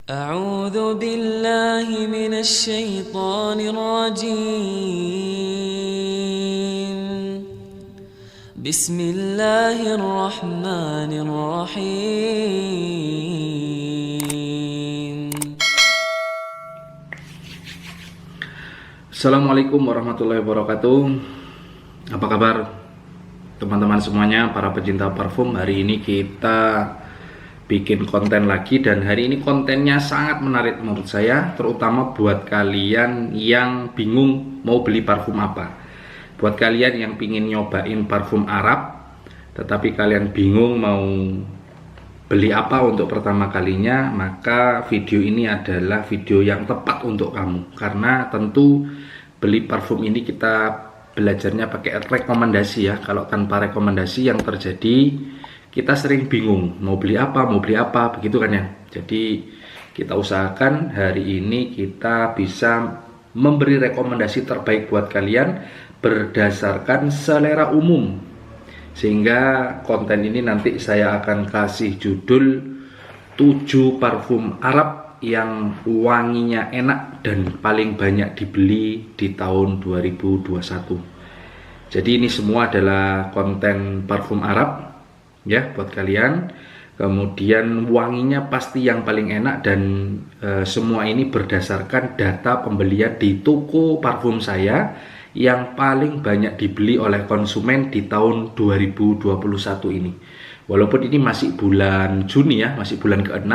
أعوذ بالله من الشيطان الرجيم بسم الله الرحمن الرحيم. Assalamualaikum warahmatullahi wabarakatuh. Apa kabar teman-teman semuanya, para pecinta parfum? Hari ini kita bikin konten lagi, dan hari ini kontennya sangat menarik menurut saya, terutama buat kalian yang bingung mau beli parfum apa. Buat kalian yang pingin nyobain parfum Arab tetapi kalian bingung mau beli apa untuk pertama kalinya, maka video ini adalah video yang tepat untuk kamu. Karena tentu beli parfum ini kita belajarnya pakai rekomendasi ya. Kalau tanpa rekomendasi yang terjadi kita sering bingung mau beli apa begitu kan ya. Jadi kita usahakan hari ini kita bisa memberi rekomendasi terbaik buat kalian berdasarkan selera umum, sehingga konten ini nanti saya akan kasih judul 7 parfum Arab yang wanginya enak dan paling banyak dibeli di tahun 2021. Jadi ini semua adalah konten parfum Arab ya buat kalian. Kemudian wanginya pasti yang paling enak, dan semua ini berdasarkan data pembelian di toko parfum saya yang paling banyak dibeli oleh konsumen di tahun 2021 ini. Walaupun ini masih bulan Juni ya, masih bulan ke-6,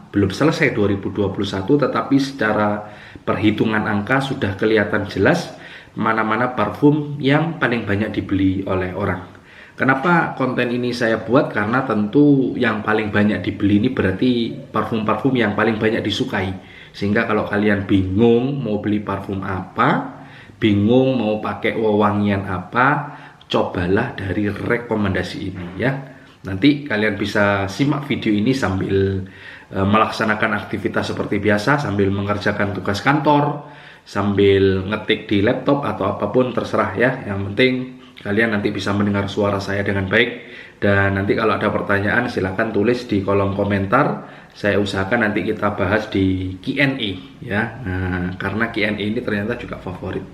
belum selesai 2021, tetapi secara perhitungan angka sudah kelihatan jelas mana-mana parfum yang paling banyak dibeli oleh orang. Kenapa konten ini saya buat? Karena tentu yang paling banyak dibeli ini berarti parfum-parfum yang paling banyak disukai. Sehingga kalau kalian bingung mau beli parfum apa, bingung mau pakai wewangian apa, cobalah dari rekomendasi ini ya. Nanti kalian bisa simak video ini sambil melaksanakan aktivitas seperti biasa, sambil mengerjakan tugas kantor, sambil ngetik di laptop atau apapun terserah ya. Yang penting kalian nanti bisa mendengar suara saya dengan baik. Dan nanti kalau ada pertanyaan silahkan tulis di kolom komentar. Saya usahakan nanti kita bahas di Q&A ya. Nah, karena Q&A ini ternyata juga favorit.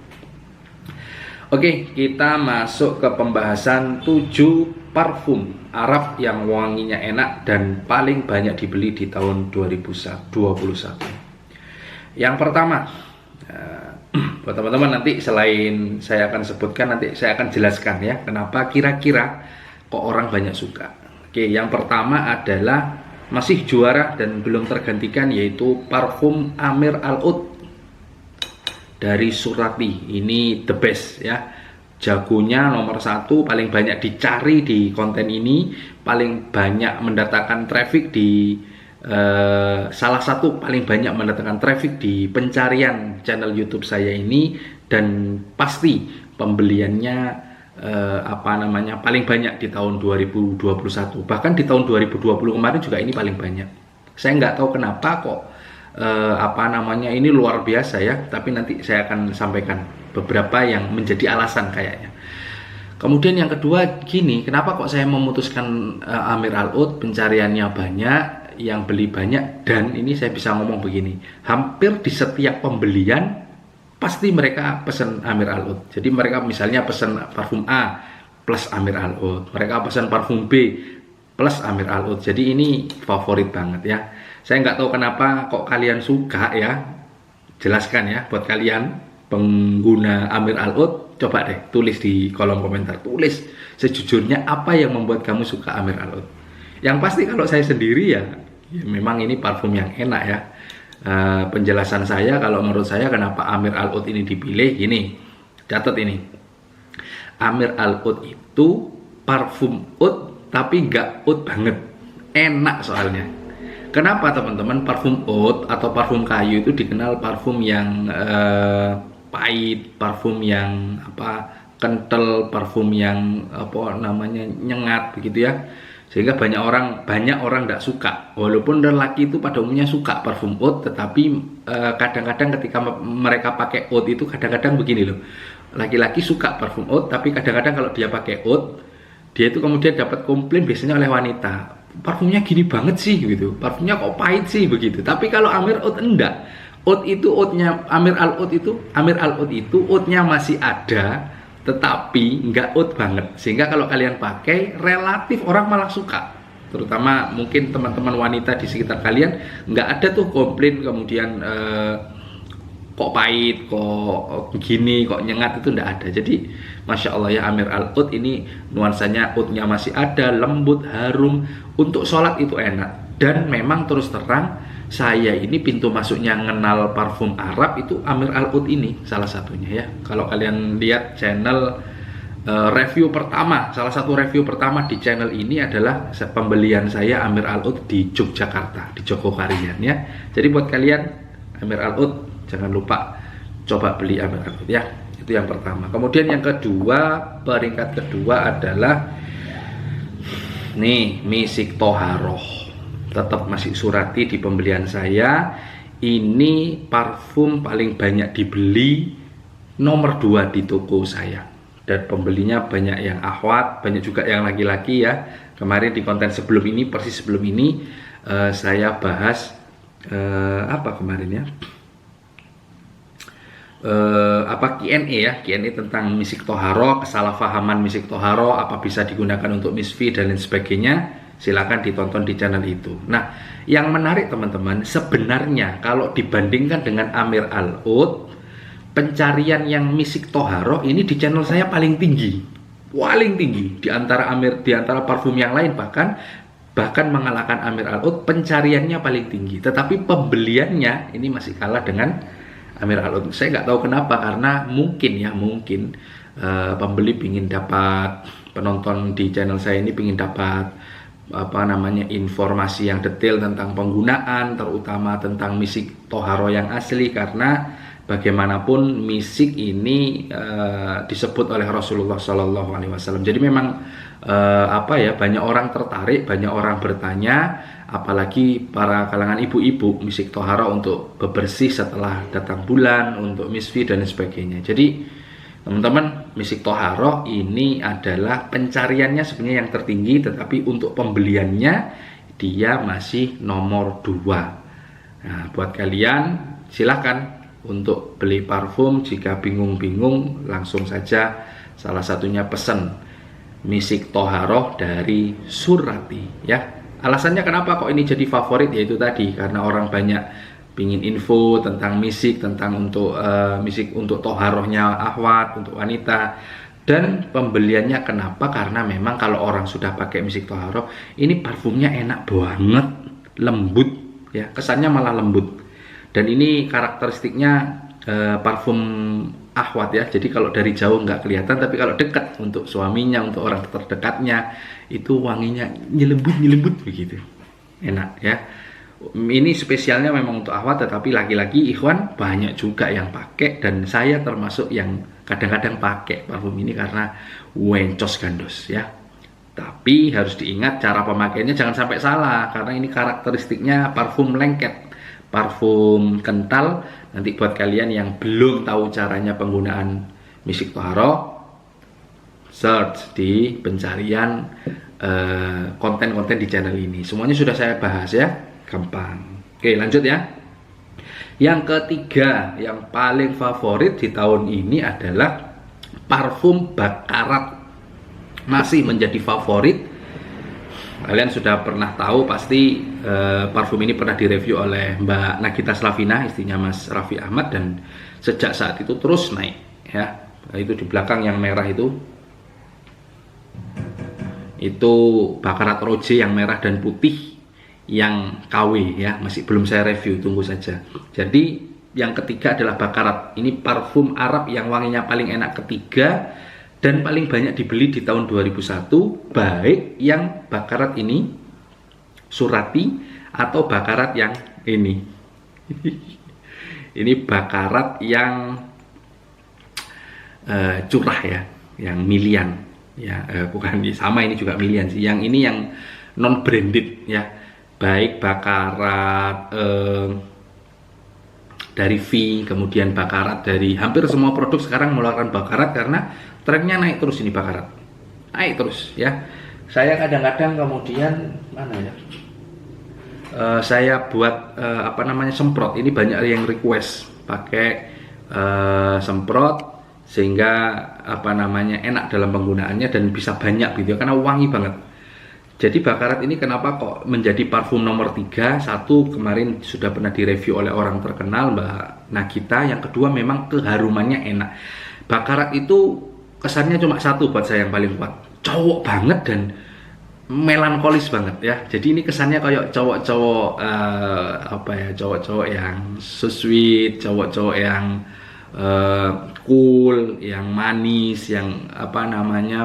Oke, kita masuk ke pembahasan 7 parfum Arab yang wanginya enak dan paling banyak dibeli di tahun 2021. Yang pertama, buat teman-teman nanti selain saya akan sebutkan, nanti saya akan jelaskan ya kenapa kira-kira kok orang banyak suka. Oke, yang pertama adalah masih juara dan belum tergantikan, yaitu parfum Amir Al Oud dari Surati. Ini the best ya, jagonya nomor 1, paling banyak dicari di konten ini, paling banyak mendatangkan traffic di salah satu paling banyak mendatangkan traffic di pencarian channel YouTube saya ini, dan pasti pembeliannya paling banyak di tahun 2021. Bahkan di tahun 2020 kemarin juga ini paling banyak. Saya nggak tahu kenapa kok ini luar biasa ya, tapi nanti saya akan sampaikan beberapa yang menjadi alasan kayaknya. Kemudian yang kedua gini, kenapa kok saya memutuskan Amir Al Oud, pencariannya banyak, yang beli banyak, dan ini saya bisa ngomong begini, hampir di setiap pembelian pasti mereka pesan Amir Al Oud. Jadi mereka misalnya pesan parfum A plus Amir Al Oud, mereka pesan parfum B plus Amir Al Oud. Jadi ini favorit banget ya. Saya nggak tahu kenapa kok kalian suka ya. Jelaskan ya buat kalian pengguna Amir Al Oud. Coba deh tulis di kolom komentar, tulis sejujurnya apa yang membuat kamu suka Amir Al Oud. Yang pasti kalau saya sendiri ya memang ini parfum yang enak ya. Penjelasan saya, kalau menurut saya kenapa Amir Al Oud ini dipilih, gini, catat ini. Amir Al Oud itu parfum oud tapi nggak oud banget, enak soalnya. Kenapa teman-teman? Parfum oud atau parfum kayu itu dikenal parfum yang pahit, parfum yang kental, parfum yang nyengat begitu ya. Sehingga banyak orang tidak suka. Walaupun lelaki itu pada umumnya suka parfum oud, tetapi kadang-kadang ketika mereka pakai oud itu kadang-kadang begini loh. Laki-laki suka parfum oud, tapi kadang-kadang kalau dia pakai oud, dia itu kemudian dapat komplain biasanya oleh wanita. parfumnya gini banget sih gitu, parfumnya kok pahit sih begitu. Tapi kalau Amir Oud enggak, Oud itu oudnya Amir Al Oud itu oudnya masih ada, tetapi nggak oud banget, sehingga kalau kalian pakai relatif orang malah suka. Terutama mungkin teman-teman wanita di sekitar kalian nggak ada tuh komplain kemudian kok pahit, kok gini, kok nyengat, itu nggak ada. Jadi Masya Allah ya, Amir Al Oud ini nuansanya oudnya masih ada, lembut, harum, untuk sholat itu enak. Dan memang terus terang saya ini pintu masuknya ngenal parfum Arab itu Amir Al Oud ini salah satunya ya. Kalau kalian lihat channel review pertama, salah satu review pertama di channel ini adalah pembelian saya Amir Al Oud di Yogyakarta, di Jogokarian ya. Jadi buat kalian Amir Al Oud jangan lupa coba beli Amir Al Oud ya. Itu yang pertama. Kemudian yang kedua, peringkat kedua adalah nih Misik Toharoh. Tetap masih Surati di pembelian saya. Ini parfum paling banyak dibeli, nomor 2 di toko saya. Dan pembelinya banyak yang akhwat, banyak juga yang laki-laki ya. Kemarin di konten sebelum ini, persis sebelum ini saya bahas apa kemarin ya? Q&A ya, Q&A tentang Misik Toharoh, kesalahpahaman Misik Toharoh, apa bisa digunakan untuk misfi dan lain sebagainya. Silakan ditonton di channel itu. Nah, yang menarik teman-teman, sebenarnya kalau dibandingkan dengan Amir Al Oud, pencarian yang Misik Toharoh ini di channel saya paling tinggi di antara parfum yang lain, bahkan mengalahkan Amir Al Oud. Pencariannya paling tinggi, tetapi pembeliannya ini masih kalah dengan Amir Al Oud. Saya nggak tahu kenapa, karena mungkin pembeli pingin dapat, penonton di channel saya ini pingin dapat informasi yang detail tentang penggunaan, terutama tentang Misik Toharoh yang asli, karena bagaimanapun misik ini disebut oleh Rasulullah SAW. Jadi memang banyak orang tertarik, banyak orang bertanya, apalagi para kalangan ibu-ibu, Misik Toharoh untuk bebersih setelah datang bulan, untuk misfi dan sebagainya. Jadi teman-teman, Misik Toharoh ini adalah pencariannya sebenarnya yang tertinggi, tetapi untuk pembeliannya dia masih nomor 2. Nah, buat kalian silahkan untuk beli parfum. Jika bingung-bingung, langsung saja salah satunya pesen Misik Toharoh dari Surati ya. Alasannya kenapa kok ini jadi favorit, yaitu tadi karena orang banyak pingin info tentang misik, tentang untuk misik untuk toharohnya akhwat, untuk wanita. Dan pembeliannya kenapa? Karena memang kalau orang sudah pakai Misik Toharoh, ini parfumnya enak banget, lembut ya, kesannya malah lembut. Dan ini karakteristiknya parfum akhwat ya. Jadi kalau dari jauh nggak kelihatan, tapi kalau dekat untuk suaminya, untuk orang terdekatnya, itu wanginya nyelembut begitu, enak ya. Ini spesialnya memang untuk akhwat, tetapi laki-laki ikhwan banyak juga yang pakai, dan saya termasuk yang kadang-kadang pakai parfum ini karena wencos gandos ya. Tapi harus diingat cara pemakaiannya jangan sampai salah, karena ini karakteristiknya parfum lengket, parfum kental. Nanti buat kalian yang belum tahu caranya penggunaan Misik Toharoh, search di pencarian konten-konten di channel ini. Semuanya sudah saya bahas ya, gampang. Oke, lanjut ya. Yang ketiga, yang paling favorit di tahun ini adalah parfum Bakarat. Masih menjadi favorit. Kalian sudah pernah tahu pasti parfum ini pernah direview oleh Mbak Nagita Slavina, istrinya Mas Raffi Ahmad, dan sejak saat itu terus naik ya. Itu di belakang yang merah itu Bakarat Rose yang merah dan putih, yang KW ya, masih belum saya review, tunggu saja. Jadi yang ketiga adalah Bakarat. Ini parfum Arab yang wanginya paling enak ketiga dan paling banyak dibeli di tahun 2001, baik yang Bakarat ini Surati atau Bakarat yang ini. Ini Bakarat yang curah ya, yang milian ya, bukan sama, ini juga milian sih. Yang ini yang non branded ya, baik Bakarat dari V, kemudian Bakarat dari hampir semua produk sekarang mengeluarkan Bakarat, karena trennya naik terus ini, Bakarat naik terus ya. Saya kadang-kadang kemudian mana ya? Saya buat semprot. Ini banyak yang request pakai semprot sehingga enak dalam penggunaannya dan bisa banyak gitu ya, karena wangi banget. Jadi bakarat ini kenapa kok menjadi parfum nomor 3? Satu, kemarin sudah pernah direview oleh orang terkenal, Mbak Nagita. Yang kedua, memang keharumannya enak. Bakarat itu kesannya cuma satu buat saya yang paling kuat, cowok banget dan melankolis banget ya. Jadi ini kesannya kayak cowok-cowok cowok-cowok yang so sweet, cowok-cowok yang cool, yang manis, yang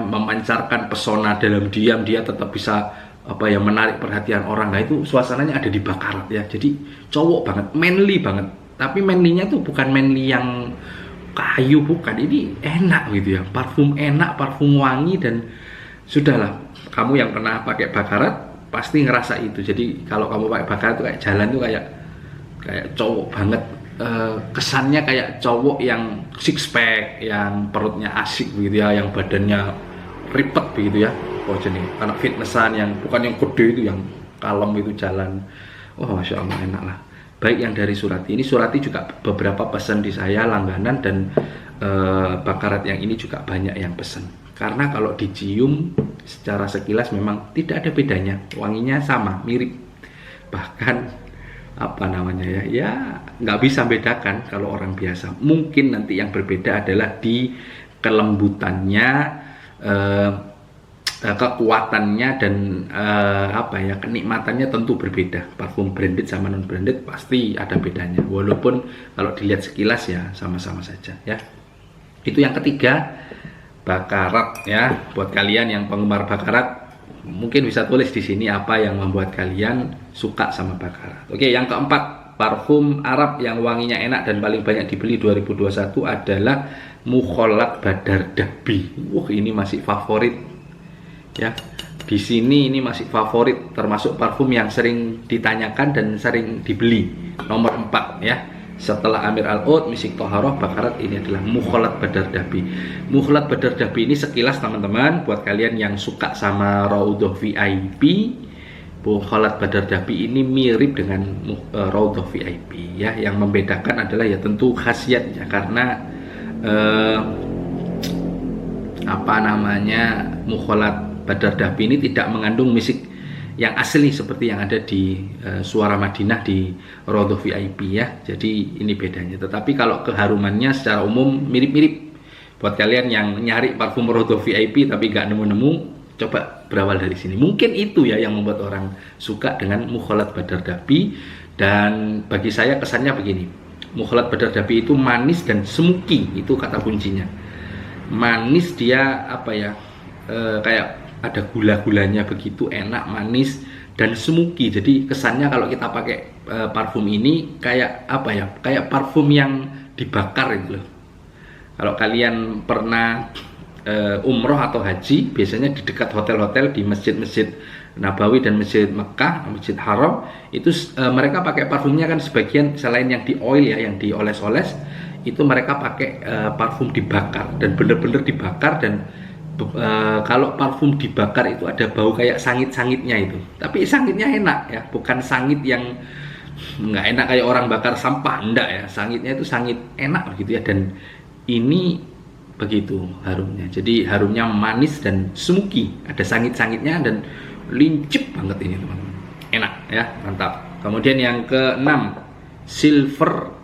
memancarkan pesona dalam diam, dia tetap bisa menarik perhatian orang. Nah, itu suasananya ada di Bakarat ya. Jadi cowok banget, manly banget. Tapi manly-nya itu bukan manly yang kayu, bukan. Ini enak gitu ya. Parfum enak, parfum wangi, dan sudahlah, kamu yang pernah pakai Bakarat pasti ngerasa itu. Jadi kalau kamu pakai Bakarat tuh kayak jalan tuh kayak cowok banget. Kesannya kayak cowok yang six pack, yang perutnya asik begitu ya, yang badannya ripet begitu ya. Oh, jenis anak fitnessan, yang bukan yang gede itu, yang kalem itu jalan. Oh, masya Allah, enak lah. Baik yang dari Surati. Ini Surati juga beberapa pesan di saya langganan, dan Bakarat yang ini juga banyak yang pesan. Karena kalau dicium secara sekilas memang tidak ada bedanya, wanginya sama, mirip. Bahkan ya nggak bisa bedakan kalau orang biasa. Mungkin nanti yang berbeda adalah di kelembutannya, kekuatannya, dan kenikmatannya tentu berbeda. Parfum branded sama non branded pasti ada bedanya, walaupun kalau dilihat sekilas ya sama-sama saja ya. Itu yang ketiga, Bakarat ya. Buat kalian yang penggemar Bakarat, mungkin bisa tulis di sini apa yang membuat kalian suka sama Bakarat. Oke, yang keempat, parfum Arab yang wanginya enak dan paling banyak dibeli 2021 adalah Mukhallat Badar Dahbi. Ini masih favorit ya. Di sini ini masih favorit, termasuk parfum yang sering ditanyakan dan sering dibeli. Nomor 4 ya. Setelah Amir Al Oud, Misik Toharoh, Bakarat, ini adalah Mukhallat Badar Dahbi. Mukhallat Badar Dahbi ini sekilas teman-teman, buat kalian yang suka sama Raudhah VIP, Mukhallat Badar Dahbi ini mirip dengan Raudhah VIP ya. Yang membedakan adalah ya tentu khasiatnya, karena Mukhallat Badar Dahbi ini tidak mengandung misik yang asli seperti yang ada di Suara Madinah di Raudhah VIP ya. Jadi ini bedanya. Tetapi kalau keharumannya secara umum mirip-mirip. Buat kalian yang nyari parfum Raudhah VIP tapi nggak nemu-nemu, coba berawal dari sini. Mungkin itu ya yang membuat orang suka dengan Mukhallat Badar Dahbi. Dan bagi saya kesannya begini, Mukhallat Badar Dahbi itu manis dan smoky, itu kata kuncinya. Manis, dia kayak ada gula-gulanya begitu, enak, manis, dan smoky. Jadi kesannya kalau kita pakai parfum ini kayak kayak parfum yang dibakar gitu loh. Kalau kalian pernah umroh atau haji, biasanya di dekat hotel-hotel, di masjid-masjid Nabawi dan Masjid Mekah, Masjid Haram, itu mereka pakai parfumnya kan sebagian, selain yang di oil ya, yang dioles-oles, itu mereka pakai parfum dibakar, dan bener-bener dibakar. Dan kalau parfum dibakar itu ada bau kayak sangit-sangitnya itu, tapi sangitnya enak ya, bukan sangit yang nggak enak kayak orang bakar sampah, enggak ya. Sangitnya itu sangit enak gitu ya. Dan ini begitu harumnya, jadi harumnya manis dan smoky, ada sangit-sangitnya dan lincip banget ini teman-teman, enak ya, mantap. Kemudian yang keenam, silver,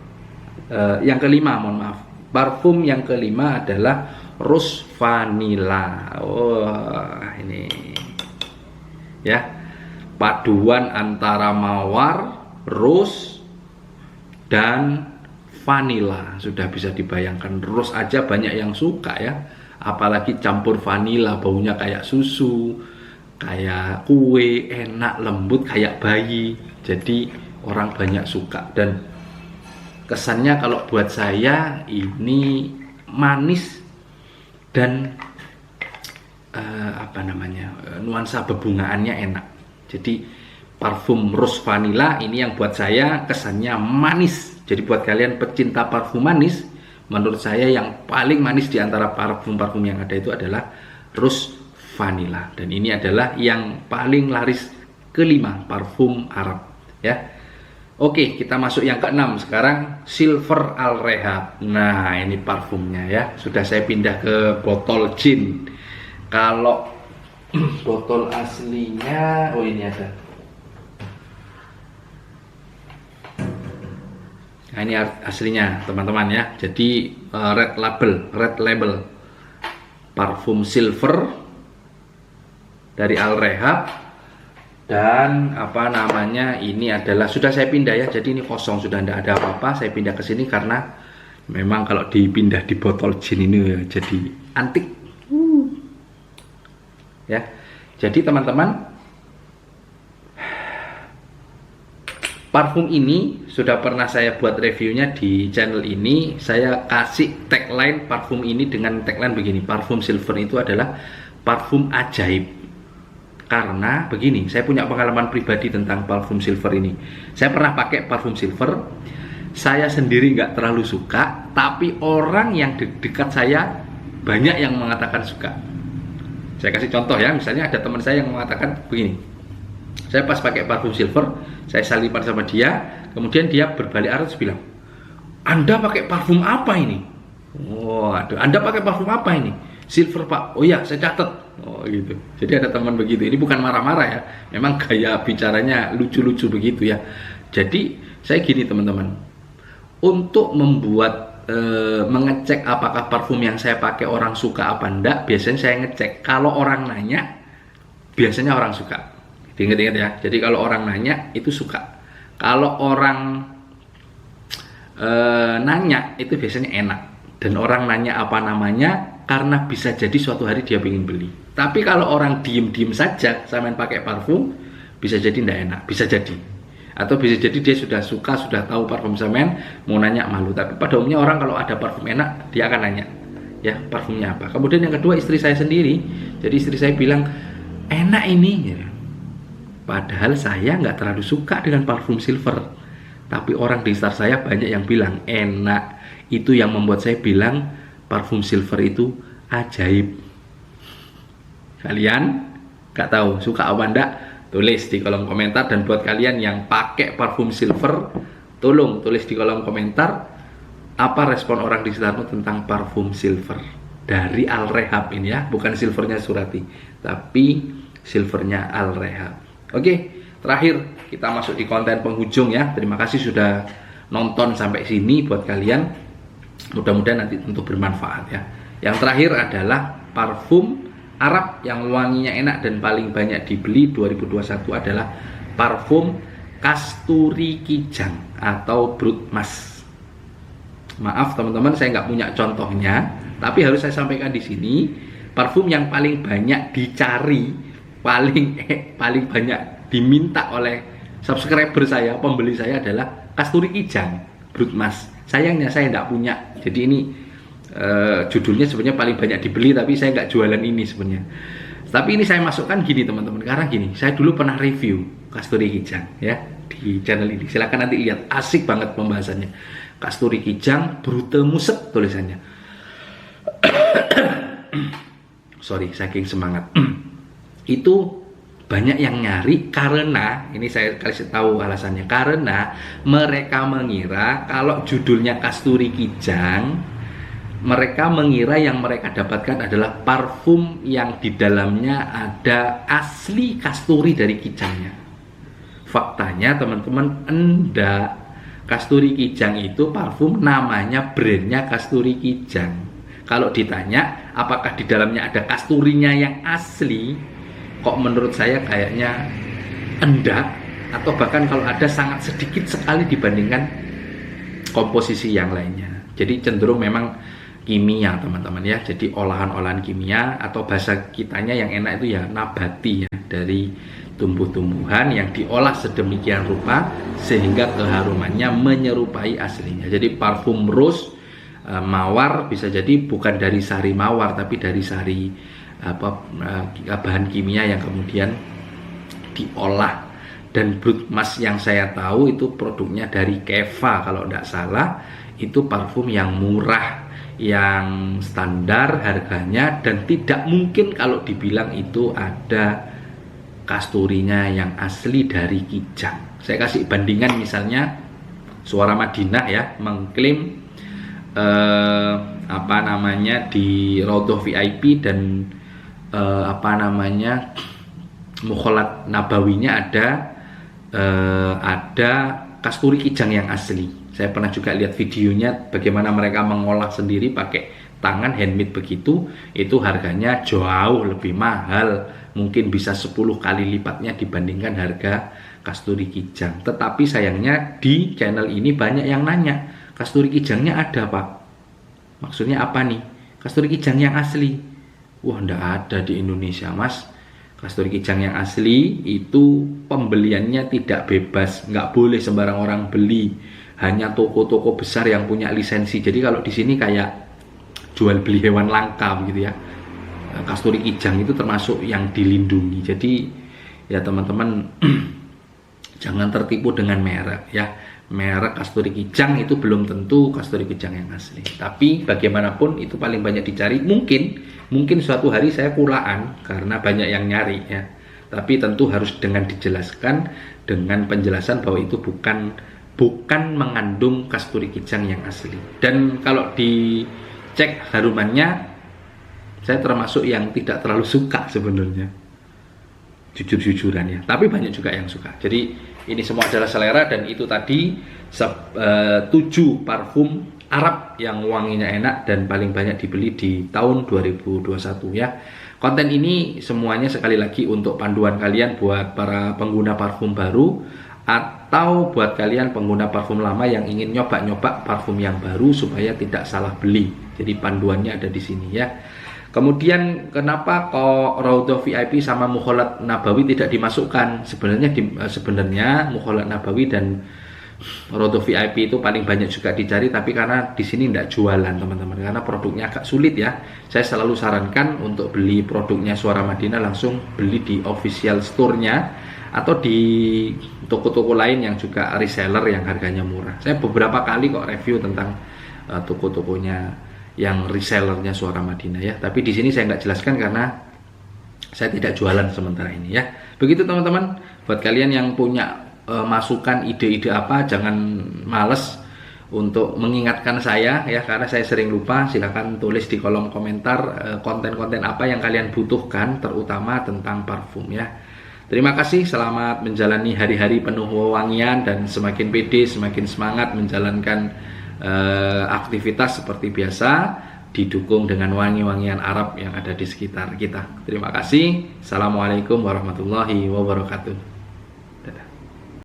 yang kelima, mohon maaf, parfum yang kelima adalah Rose Vanilla. Ini ya, paduan antara mawar, rose, dan vanilla. Sudah bisa dibayangkan, rose aja banyak yang suka ya, apalagi campur vanilla, baunya kayak susu, kayak kue, enak, lembut, kayak bayi. Jadi orang banyak suka. Dan kesannya kalau buat saya ini manis dan nuansa bebungaannya enak. Jadi parfum Rose Vanilla ini yang buat saya kesannya manis. Jadi buat kalian pecinta parfum manis, menurut saya yang paling manis di antara parfum-parfum yang ada itu adalah Rose vanilla. Dan ini adalah yang paling laris kelima, parfum Arab ya. Oke, kita masuk yang keenam sekarang, Silver Al Rehab. Nah, ini parfumnya ya. Sudah saya pindah ke botol gin. Kalau botol aslinya, oh ini ada. Nah, ini aslinya teman-teman ya. Jadi red label parfum silver dari Al Rehab. Dan apa namanya, ini adalah sudah saya pindah ya, jadi ini kosong, sudah tidak ada apa-apa. Saya pindah ke sini karena memang kalau dipindah di botol gin ini ya, jadi antik ya. Jadi teman-teman, parfum ini sudah pernah saya buat reviewnya di channel ini. Saya kasih tagline parfum ini dengan tagline begini, parfum silver itu adalah parfum ajaib. Karena begini, saya punya pengalaman pribadi tentang parfum silver ini. Saya pernah pakai parfum silver, saya sendiri nggak terlalu suka, tapi orang yang dekat saya banyak yang mengatakan suka. Saya kasih contoh ya, misalnya ada teman saya yang mengatakan begini, saya pas pakai parfum silver, saya salipan sama dia, kemudian dia berbalik arah terus bilang, "Anda pakai parfum apa ini?" "Oh, aduh, Anda pakai parfum apa ini?" "Silver, Pak." "Oh iya, saya catat." Oh gitu. Jadi ada teman begitu. Ini bukan marah-marah ya, memang gaya bicaranya lucu-lucu begitu ya. Jadi saya gini teman-teman, untuk membuat mengecek apakah parfum yang saya pakai orang suka apa enggak, biasanya saya ngecek. Kalau orang nanya, biasanya orang suka. Ingat-ingat ya. Jadi kalau orang nanya itu suka. Kalau orang nanya itu biasanya enak. Dan orang nanya apa namanya karena bisa jadi suatu hari dia ingin beli. Tapi kalau orang diem-diem saja saya main pakai parfum, bisa jadi tidak enak, bisa jadi. Atau bisa jadi dia sudah suka, sudah tahu parfum semen, mau nanya malu. Tapi pada umumnya orang kalau ada parfum enak, dia akan nanya, ya parfumnya apa. Kemudian yang kedua, istri saya sendiri. Jadi istri saya bilang, enak ini. Ya. Padahal saya nggak terlalu suka dengan parfum silver. Tapi orang di sekitar saya banyak yang bilang, enak. Itu yang membuat saya bilang, parfum silver itu ajaib. Kalian nggak tahu suka apa enggak? Tulis di kolom komentar. Dan buat kalian yang pakai parfum silver, tolong tulis di kolom komentar apa respon orang di sekitarmu tentang parfum silver dari Al Rehab ini ya, bukan silvernya Surati, tapi silvernya Al Rehab. Oke, terakhir kita masuk di konten penghujung ya. Terima kasih sudah nonton sampai sini buat kalian. Mudah-mudahan nanti tentu bermanfaat ya. Yang terakhir adalah parfum Arab yang wanginya enak dan paling banyak dibeli 2021 adalah parfum Kasturi Kijang atau Brut Mas. Maaf teman-teman, saya nggak punya contohnya, tapi harus saya sampaikan di sini. Parfum yang paling banyak dicari, paling banyak diminta oleh subscriber saya, pembeli saya adalah Kasturi Kijang, Brut Mas. Sayangnya saya nggak punya. Jadi ini judulnya sebenarnya paling banyak dibeli, tapi saya nggak jualan ini sebenarnya. Tapi ini saya masukkan gini teman-teman, karena gini, saya dulu pernah review Kasturi Kijang ya di channel ini. Silahkan nanti lihat, asik banget pembahasannya. Kasturi Kijang Brute Muset tulisannya. Sorry, saking semangat. Itu banyak yang nyari karena, ini saya kasih tahu alasannya, karena mereka mengira kalau judulnya Kasturi Kijang, mereka mengira yang mereka dapatkan adalah parfum yang di dalamnya ada asli kasturi dari kijangnya. Faktanya teman-teman, enggak. Kasturi Kijang itu parfum namanya, brandnya Kasturi Kijang. Kalau ditanya apakah di dalamnya ada kasturinya yang asli, kok menurut saya kayaknya enggak. Atau bahkan kalau ada sangat sedikit sekali dibandingkan komposisi yang lainnya. Jadi cenderung memang kimia teman-teman ya, jadi olahan-olahan kimia atau bahasa kitanya yang enak itu ya nabati ya, dari tumbuh-tumbuhan yang diolah sedemikian rupa sehingga keharumannya menyerupai aslinya. Jadi parfum rose mawar bisa jadi bukan dari sari mawar tapi dari sari bahan kimia yang kemudian diolah. Dan Brut Mas yang saya tahu itu produknya dari Keva kalau tidak salah, itu parfum yang murah, yang standar harganya, dan tidak mungkin kalau dibilang itu ada kasturinya yang asli dari Kijang. Saya kasih bandingan, misalnya Suara Madinah ya mengklaim di Raudhah VIP dan Mukholat Nabawinya ada kasturi Kijang yang asli. Saya pernah juga lihat videonya bagaimana mereka mengolah sendiri pakai tangan handmade begitu. Itu harganya jauh lebih mahal, mungkin bisa 10 kali lipatnya dibandingkan harga kasturi Kijang. Tetapi sayangnya di channel ini banyak yang nanya, kasturi Kijangnya ada Pak? Maksudnya apa nih? Kasturi Kijang yang asli. Wah, ndak ada di Indonesia Mas. Kasturi Kijang yang asli itu pembeliannya tidak bebas, nggak boleh sembarang orang beli. Hanya toko-toko besar yang punya lisensi. Jadi kalau di sini kayak jual beli hewan langka begitu ya. Kasturi Kijang itu termasuk yang dilindungi. Jadi ya teman-teman jangan tertipu dengan merek ya. Merek kasturi Kijang itu belum tentu kasturi Kijang yang asli. Tapi bagaimanapun itu paling banyak dicari. Mungkin suatu hari saya kulaan karena banyak yang nyari ya. Tapi tentu harus dengan dijelaskan, dengan penjelasan bahwa itu bukan mengandung kasturi Kijang yang asli. Dan kalau dicek harumannya, saya termasuk yang tidak terlalu suka sebenarnya, jujur-jujuran ya. Tapi banyak juga yang suka. Jadi ini semua adalah selera, dan itu tadi 7 parfum Arab yang wanginya enak dan paling banyak dibeli di tahun 2021 ya. Konten ini semuanya sekali lagi untuk panduan kalian buat para pengguna parfum baru atau buat kalian pengguna parfum lama yang ingin nyoba-nyoba parfum yang baru supaya tidak salah beli. Jadi panduannya ada di sini ya. Kemudian kenapa kok Raudhah VIP sama Mukholat Nabawi tidak dimasukkan? Sebenarnya Mukholat Nabawi dan Raudhah VIP itu paling banyak juga dicari, tapi karena di sini tidak jualan teman-teman, karena produknya agak sulit ya. Saya selalu sarankan untuk beli produknya Suara Madinah langsung beli di official store-nya atau di toko-toko lain yang juga reseller yang harganya murah. Saya beberapa kali kok review tentang toko-tokonya yang resellernya Suara Madinah ya. Tapi di sini saya nggak jelaskan karena saya tidak jualan sementara ini ya. Begitu teman-teman. Buat kalian yang punya masukan, ide-ide apa, jangan males untuk mengingatkan saya ya, karena saya sering lupa. Silahkan tulis di kolom komentar konten-konten apa yang kalian butuhkan, terutama tentang parfum ya. Terima kasih, selamat menjalani hari-hari penuh wewangian dan semakin pede, semakin semangat menjalankan aktivitas seperti biasa, didukung dengan wangi-wangian Arab yang ada di sekitar kita. Terima kasih. Assalamualaikum warahmatullahi wabarakatuh.